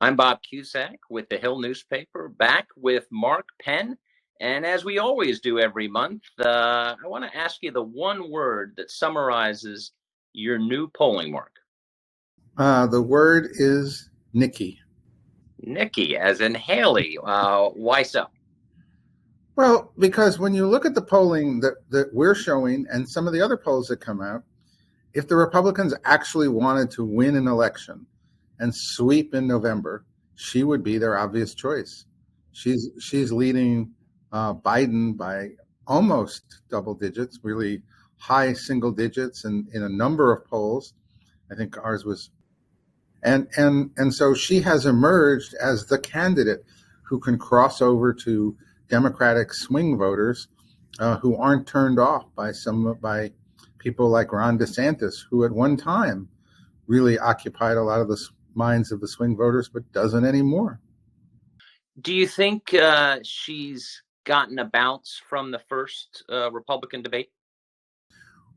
I'm Bob Cusack with the Hill newspaper, back with Mark Penn. And as we always do every month, I want to ask you the one word that summarizes your new polling mark. The word is Nikki. Nikki, as in Haley. Why so? Well, because when you look at the polling that we're showing and some of the other polls that come out, if the Republicans actually wanted to win an election and sweep in November, she would be their obvious choice. She's leading Biden by almost double digits, really high single digits, in a number of polls. I think ours was, and so she has emerged as the candidate who can cross over to Democratic swing voters who aren't turned off by people like Ron DeSantis, who at one time really occupied a lot of the minds of the swing voters, but doesn't anymore. Do you think she's gotten a bounce from the first Republican debate?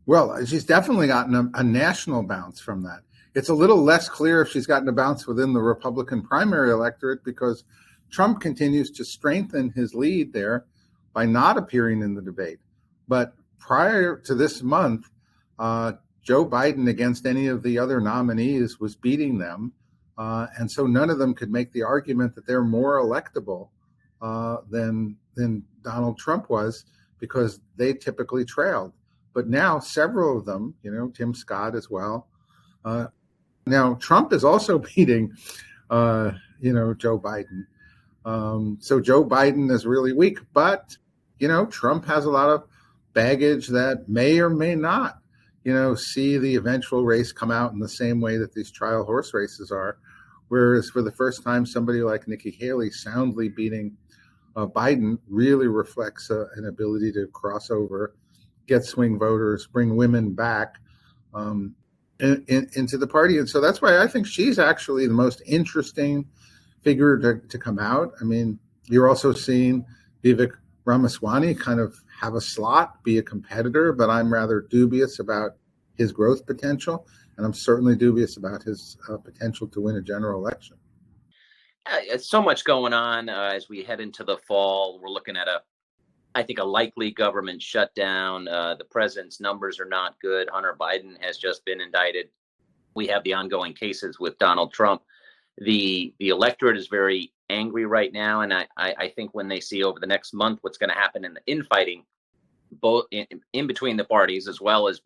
Well, she's definitely gotten a national bounce from that. It's a little less clear if she's gotten a bounce within the Republican primary electorate, because Trump continues to strengthen his lead there by not appearing in the debate. But prior to this month, Joe Biden, against any of the other nominees, was beating them. And so none of them could make the argument that they're more electable than Donald Trump was, because they typically trailed. But now several of them, Tim Scott as well. Now Trump is also beating, Joe Biden. So Joe Biden is really weak, but, Trump has a lot of baggage that may or may not, see the eventual race come out in the same way that these trial horse races are. Whereas for the first time, somebody like Nikki Haley soundly beating Biden really reflects an ability to cross over, get swing voters, bring women back into the party. And so that's why I think she's actually the most interesting figure to come out. I mean, you're also seeing Vivek Ramaswamy kind of have a slot, be a competitor, but I'm rather dubious about his growth potential. And I'm certainly dubious about his potential to win a general election. So much going on as we head into the fall. We're looking at I think a likely government shutdown. The president's numbers are not good. Hunter Biden has just been indicted. We have the ongoing cases with Donald Trump. The electorate is very angry right now, and I think when they see over the next month what's going to happen in the infighting, both in between the parties, as well as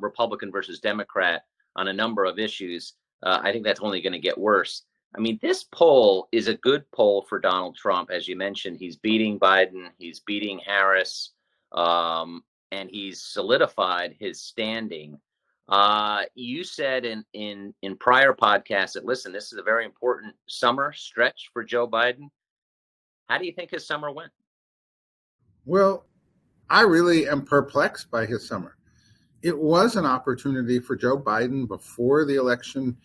Republican versus Democrat on a number of issues, I think that's only going to get worse. I mean, this poll is a good poll for Donald Trump. As you mentioned, he's beating Biden, he's beating Harris, and he's solidified his standing. You said in prior podcasts that, listen, this is a very important summer stretch for Joe Biden. How do you think his summer went? Well, I really am perplexed by his summer. It was an opportunity for Joe Biden before the election,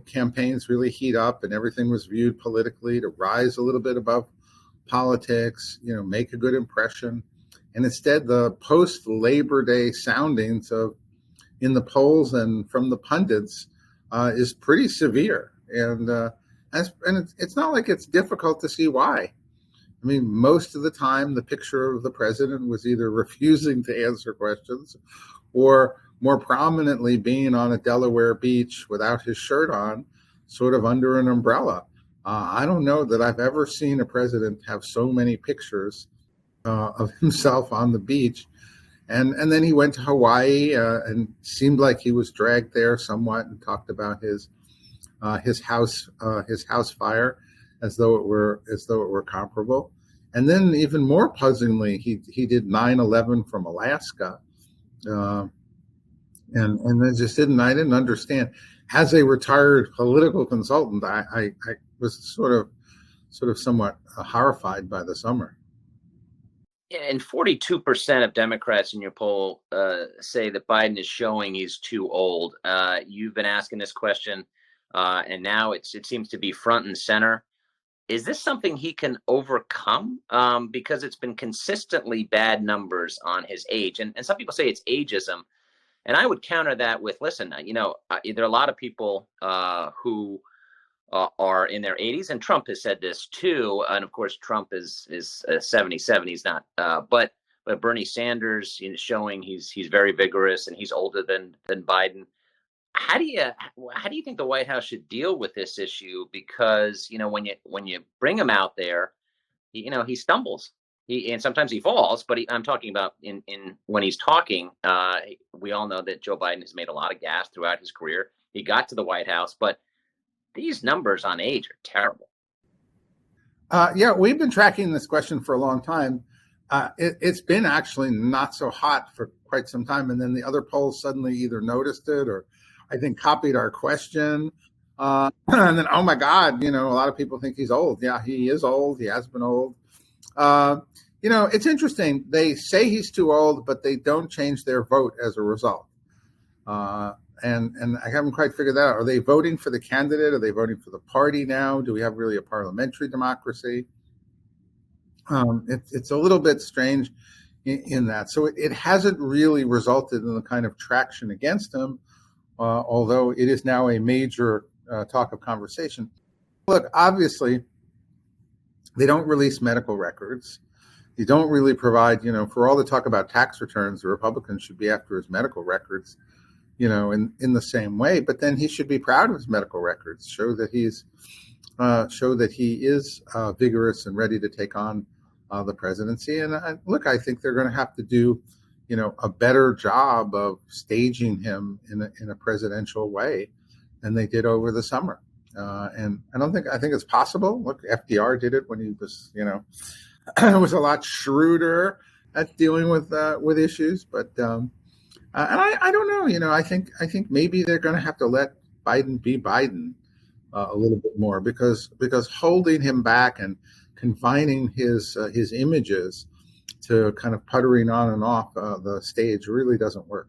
campaigns really heat up and everything was viewed politically, to rise a little bit above politics, make a good impression. And instead, the post-Labor Day soundings in the polls and from the pundits is pretty severe. And it's not like it's difficult to see why. I mean, most of the time, the picture of the president was either refusing to answer questions or more prominently being on a Delaware beach without his shirt on, sort of under an umbrella. I don't know that I've ever seen a president have so many pictures of himself on the beach. And then he went to Hawaii and seemed like he was dragged there somewhat, and talked about his house fire as though it were comparable. And then even more puzzlingly, he did 9/11 from Alaska. And I didn't understand. As a retired political consultant, I was sort of somewhat horrified by the summer. And 42% of Democrats in your poll say that Biden is showing he's too old. You've been asking this question, and now it seems to be front and center. Is this something he can overcome? Because it's been consistently bad numbers on his age. And some people say it's ageism. And I would counter that with, listen, there are a lot of people who are in their 80s, and Trump has said this too. And of course, Trump is 77. He's not, but Bernie Sanders, showing he's very vigorous and he's older than Biden. How do you think the White House should deal with this issue? Because when you bring him out there, he stumbles. And sometimes he falls, but I'm talking about in when he's talking. We all know that Joe Biden has made a lot of gas throughout his career. He got to the White House, but these numbers on age are terrible. Yeah, we've been tracking this question for a long time. It's been actually not so hot for quite some time, and then the other polls suddenly either noticed it or, I think, copied our question. And then, oh my God, a lot of people think he's old. Yeah, he is old. He has been old. It's interesting. They say he's too old, but they don't change their vote as a result. And I haven't quite figured that out. Are they voting for the candidate? Are they voting for the party now? Do we have really a parliamentary democracy? It's a little bit strange in that. So it hasn't really resulted in the kind of traction against him, although it is now a major talk of conversation. Look, obviously, they don't release medical records. They don't really provide, for all the talk about tax returns, the Republicans should be after his medical records, in the same way. But then he should be proud of his medical records, show that he is vigorous and ready to take on the presidency. And I think they're going to have to do, a better job of staging him in a presidential way than they did over the summer. And I think it's possible. Look, FDR did it when he was, was a lot shrewder at dealing with issues. But and I don't know. I think maybe they're going to have to let Biden be Biden a little bit more, because holding him back and confining his images to kind of puttering on and off the stage really doesn't work.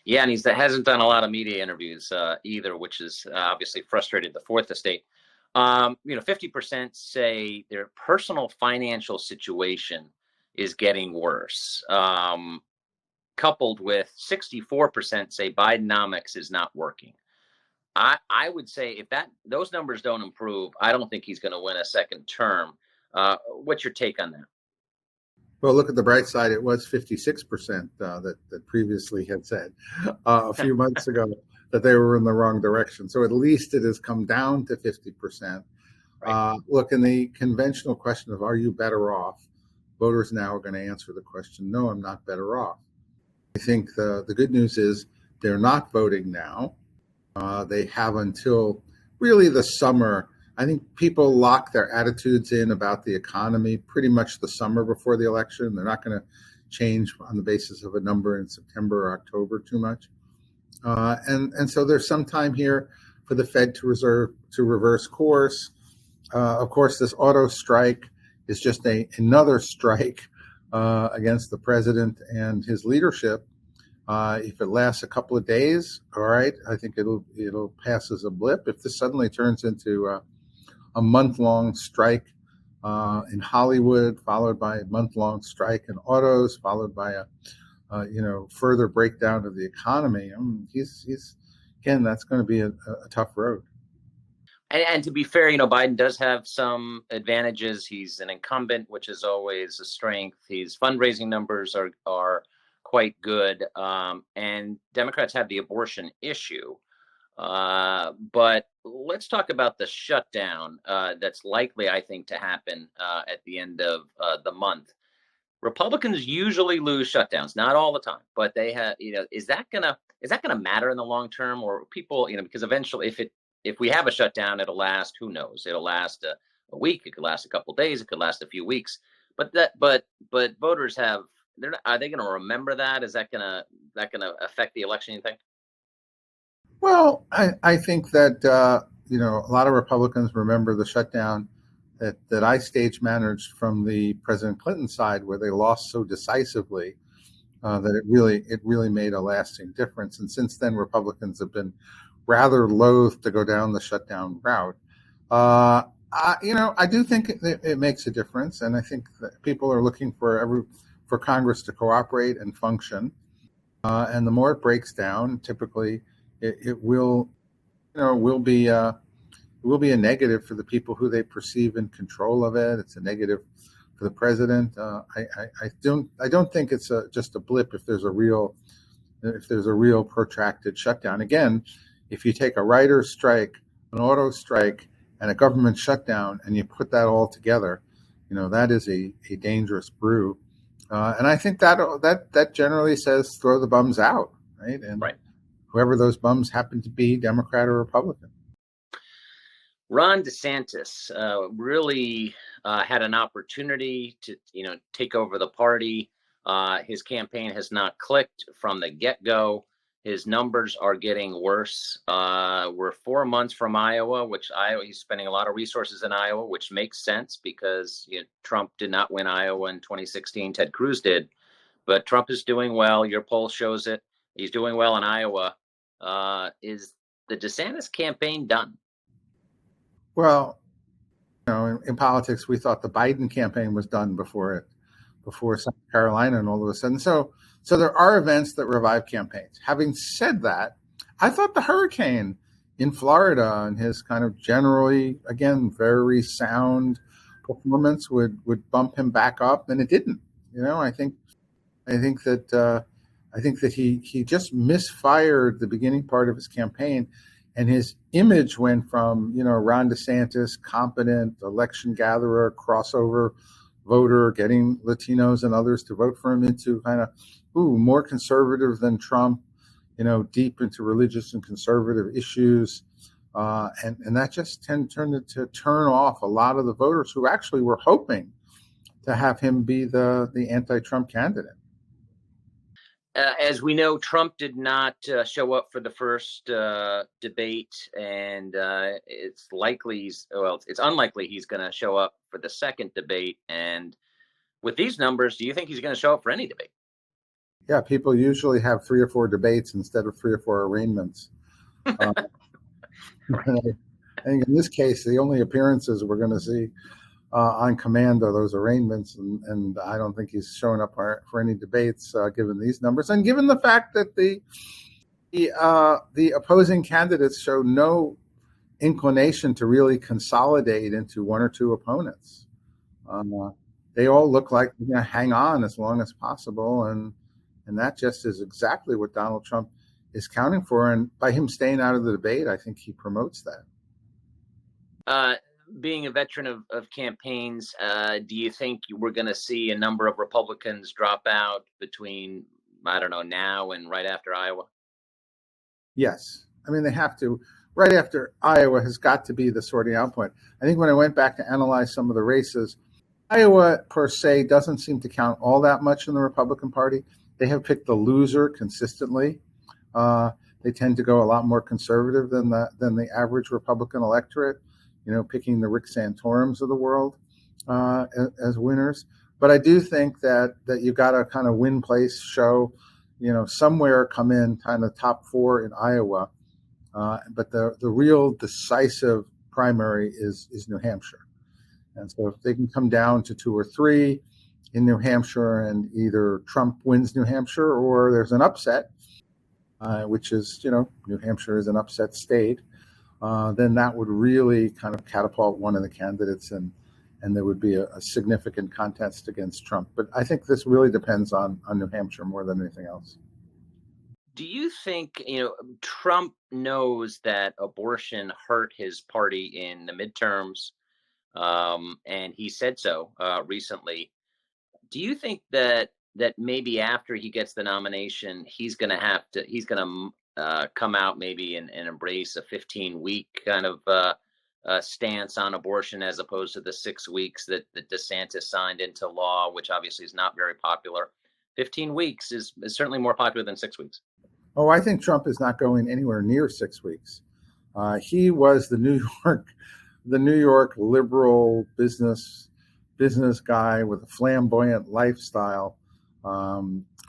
Yeah, and he hasn't done a lot of media interviews either, which has obviously frustrated the fourth estate. 50% say their personal financial situation is getting worse, coupled with 64% say Bidenomics is not working. I would say if those numbers don't improve, I don't think he's going to win a second term. What's your take on that? Well, look at the bright side. It was 56% that previously had said a few months ago that they were in the wrong direction. So at least it has come down to 50%. Right. Look, in the conventional question of, are you better off? Voters now are going to answer the question, no, I'm not better off. I think the good news is they're not voting now. They have until really the summer. I think people lock their attitudes in about the economy pretty much the summer before the election. They're not going to change on the basis of a number in September or October too much. And so there's some time here for the Fed to reverse course. Of course, this auto strike is just another strike against the president and his leadership. If it lasts a couple of days, all right, I think it'll pass as a blip. If this suddenly turns into a month-long strike in Hollywood, followed by a month-long strike in autos, followed by a further breakdown of the economy, he's again, that's going to be a tough road. And to be fair, Biden does have some advantages. He's an incumbent, which is always a strength. His fundraising numbers are quite good, and Democrats have the abortion issue. But let's talk about the shutdown that's likely, I think, to happen at the end of the month. Republicans usually lose shutdowns, not all the time, but they have. Is that gonna matter in the long term, or people? Because eventually, if we have a shutdown, it'll last. Who knows? It'll last a week. It could last a couple of days. It could last a few weeks. But voters have. Are they going to remember that? Is that gonna affect the election, you think? Well, I think that a lot of Republicans remember the shutdown that I stage managed from the President Clinton side, where they lost so decisively that it really made a lasting difference. And since then, Republicans have been rather loath to go down the shutdown route. I do think it makes a difference, and I think that people are looking for Congress to cooperate and function. And the more it breaks down, typically it will be will be a negative for the people who they perceive in control of it. It's a negative for the president. I don't think it's just a blip if there's a real protracted shutdown. Again, if you take a writer's strike, an auto strike, and a government shutdown, and you put that all together, that is a dangerous brew. And I think that generally says throw the bums out, right? And right. Whoever those bums happen to be, Democrat or Republican. Ron DeSantis really had an opportunity to, take over the party. His campaign has not clicked from the get-go. His numbers are getting worse. We're 4 months from Iowa, he's spending a lot of resources in Iowa, which makes sense because Trump did not win Iowa in 2016. Ted Cruz did. But Trump is doing well. Your poll shows it. He's doing well in Iowa. Is the DeSantis campaign done? Well, in politics, we thought the Biden campaign was done before South Carolina, and all of a sudden. So there are events that revive campaigns. Having said that, I thought the hurricane in Florida and his kind of generally, again, very sound performance would bump him back up, and it didn't. I think that he just misfired the beginning part of his campaign, and his image went from Ron DeSantis, competent election gatherer, crossover voter, getting Latinos and others to vote for him, into kind of more conservative than Trump, deep into religious and conservative issues, and that just turned to turn off a lot of the voters who actually were hoping to have him be the anti-Trump candidate. As we know, Trump did not show up for the first debate, and it's unlikely he's going to show up for the second debate. And with these numbers, do you think he's going to show up for any debate? Yeah, people usually have 3 or 4 debates instead of 3 or 4 arraignments. I think in this case, the only appearances we're going to see on command are those arraignments, and I don't think he's showing up for any debates given these numbers, and given the fact that the opposing candidates show no inclination to really consolidate into 1 or 2 opponents. They all look like they're going to hang on as long as possible, and that just is exactly what Donald Trump is counting for. And by him staying out of the debate, I think he promotes that. Being a veteran of campaigns, do you think we're going to see a number of Republicans drop out between, now and right after Iowa? Yes. I mean, they have to. Right after Iowa has got to be the sorting out point. I think when I went back to analyze some of the races, Iowa per se doesn't seem to count all that much in the Republican Party. They have picked the loser consistently. They tend to go a lot more conservative than the average Republican electorate, picking the Rick Santorums of the world as winners. But I do think that you've got to kind of win place show, somewhere come in kind of top 4 in Iowa. But the real decisive primary is New Hampshire. And so if they can come down to 2 or 3 in New Hampshire, and either Trump wins New Hampshire or there's an upset, which is, New Hampshire is an upset state, then that would really kind of catapult one of the candidates, and there would be a significant contest against Trump. But I think this really depends on New Hampshire more than anything else. Do you think, Trump knows that abortion hurt his party in the midterms, and he said so recently? Do you think that maybe after he gets the nomination, he's going to come out maybe and embrace a 15-week kind of stance on abortion, as opposed to the 6 weeks that DeSantis signed into law, which obviously is not very popular? 15 weeks is certainly more popular than 6 weeks. Oh, I think Trump is not going anywhere near 6 weeks. He was the New York liberal business guy with a flamboyant lifestyle,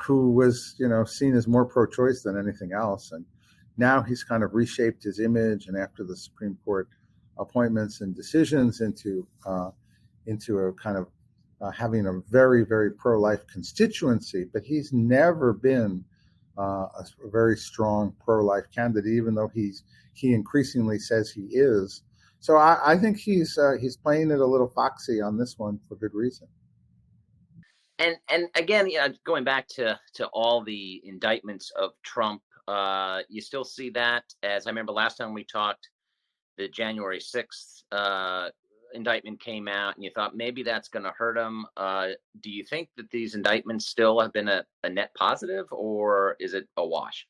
who was, seen as more pro-choice than anything else. And now he's kind of reshaped his image, and after the Supreme Court appointments and decisions, into a kind of having a very, very pro-life constituency. But he's never been a very strong pro-life candidate, even though he increasingly says he is. So I think he's playing it a little foxy on this one for good reason. And again, going back to all the indictments of Trump, you still see that, as I remember last time we talked, the January 6th indictment came out, and you thought maybe that's going to hurt him. Do you think that these indictments still have been a net positive, or is it a wash?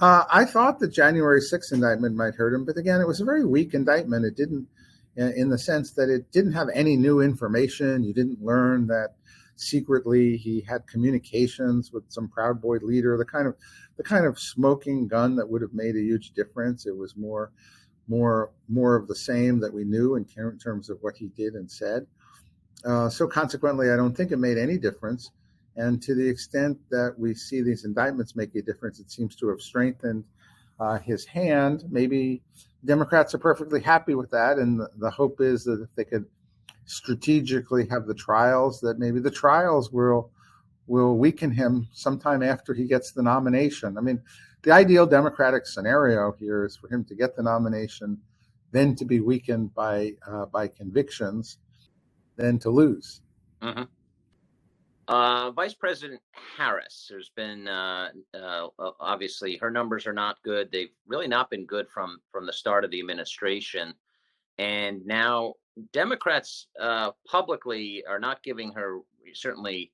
I thought the January 6th indictment might hurt him, but again, it was a very weak indictment. It didn't, in the sense that it didn't have any new information. You didn't learn that secretly he had communications with some Proud Boy leader, the kind of smoking gun that would have made a huge difference. It was more of the same that we knew in terms of what he did and said. So consequently, I don't think it made any difference. And to the extent that we see these indictments make a difference, it seems to have strengthened his hand. Maybe Democrats are perfectly happy with that. And the hope is that if they could strategically have the trials, that maybe the trials will weaken him sometime after he gets the nomination. I mean, the ideal Democratic scenario here is for him to get the nomination, then to be weakened by convictions, then to lose. Mm-hmm. Vice President Harris, there's been obviously her numbers are not good. They've really not been good from the start of the administration, and now Democrats publicly are not giving her certainly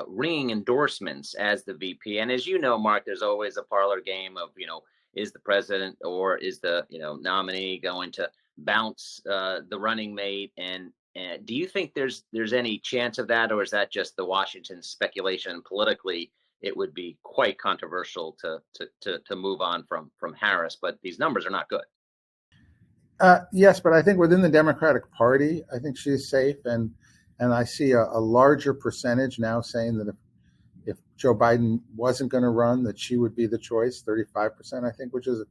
ringing endorsements as the VP. And as you know, Mark, there's always a parlor game of, is the president or is the nominee going to bounce the running mate? And do you think there's any chance of that, or is that just the Washington speculation? Politically, it would be quite controversial to move on from Harris, but these numbers are not good. Yes, but I think within the Democratic Party, I think she's safe, and I see a larger percentage now saying that if Joe Biden wasn't going to run, that she would be the choice. 35%, I think, which is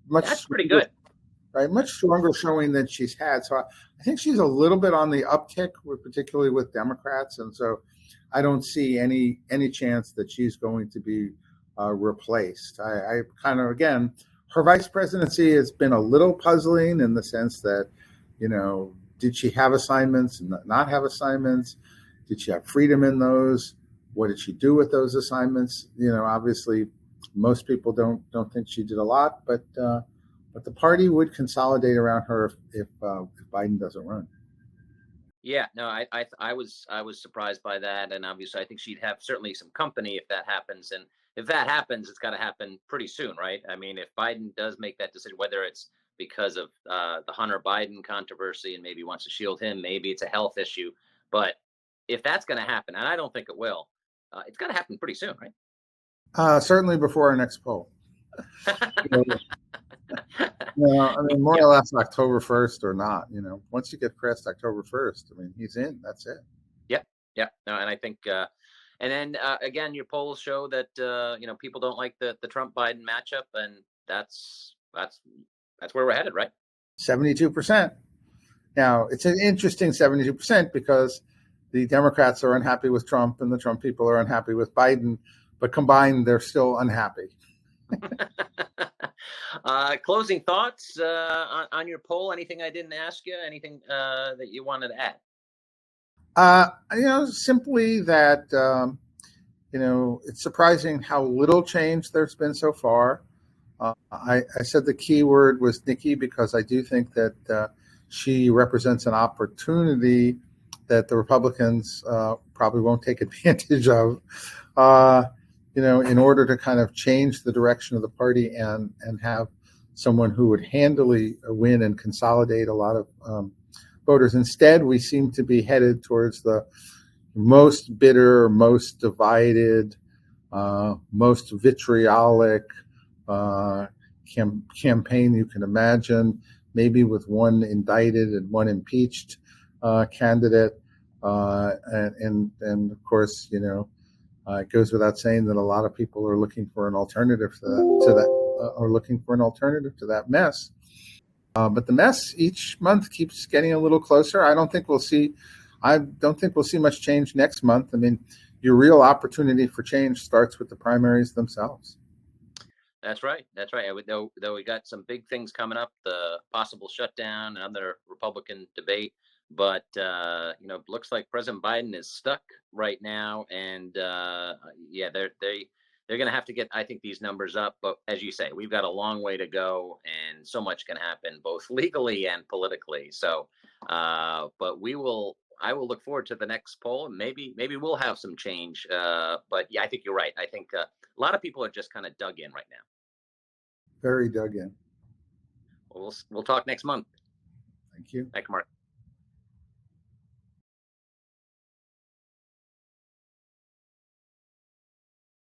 that's pretty good. Right, much stronger showing than she's had. So I think she's a little bit on the uptick, particularly with Democrats, and so I don't see any chance that she's going to be replaced. I kind of, again, her vice presidency has been a little puzzling in the sense that, did she have assignments and not have assignments? Did she have freedom in those? What did she do with those assignments? Obviously, most people don't think she did a lot, but the party would consolidate around her if Biden doesn't run. Yeah, no, I was surprised by that, and obviously I think she'd have certainly some company if that happens. And if that happens, it's got to happen pretty soon, right? I mean, if Biden does make that decision, whether it's because of the Hunter Biden controversy and maybe wants to shield him, maybe it's a health issue, but if that's going to happen, and I don't think it will, it's got to happen pretty soon, right? Certainly before our next poll. I mean, more or less October 1st or not. Once you get past October 1st, I mean, he's in. That's it. Yeah. No, and I think, and then again, your polls show that people don't like the Trump Biden matchup, and that's where we're headed, right? 72%. Now, it's an interesting 72% because the Democrats are unhappy with Trump and the Trump people are unhappy with Biden, but combined, they're still unhappy. Closing thoughts on your poll? Anything I didn't ask you? Anything that you wanted to add? Simply that, it's surprising how little change there's been so far. I said the key word was Nikki because I do think that she represents an opportunity that the Republicans probably won't take advantage of. In order to kind of change the direction of the party and have someone who would handily win and consolidate a lot of voters. Instead, we seem to be headed towards the most bitter, most divided, most vitriolic campaign you can imagine, maybe with one indicted and one impeached candidate. And of course, it goes without saying that a lot of people are looking for an alternative to that mess. But the mess each month keeps getting a little closer. I don't think we'll see much change next month. I mean, your real opportunity for change starts with the primaries themselves. That's right. That's right. Though we got some big things coming up, the possible shutdown, another Republican debate. But looks like President Biden is stuck right now, and yeah, they're going to have to get, I think, these numbers up. But as you say, we've got a long way to go, and so much can happen both legally and politically. So, but I will look forward to the next poll, and maybe we'll have some change. But yeah, I think you're right. I think a lot of people are just kind of dug in right now. Very dug in. We'll talk next month. Thank you. Thank you, Mark.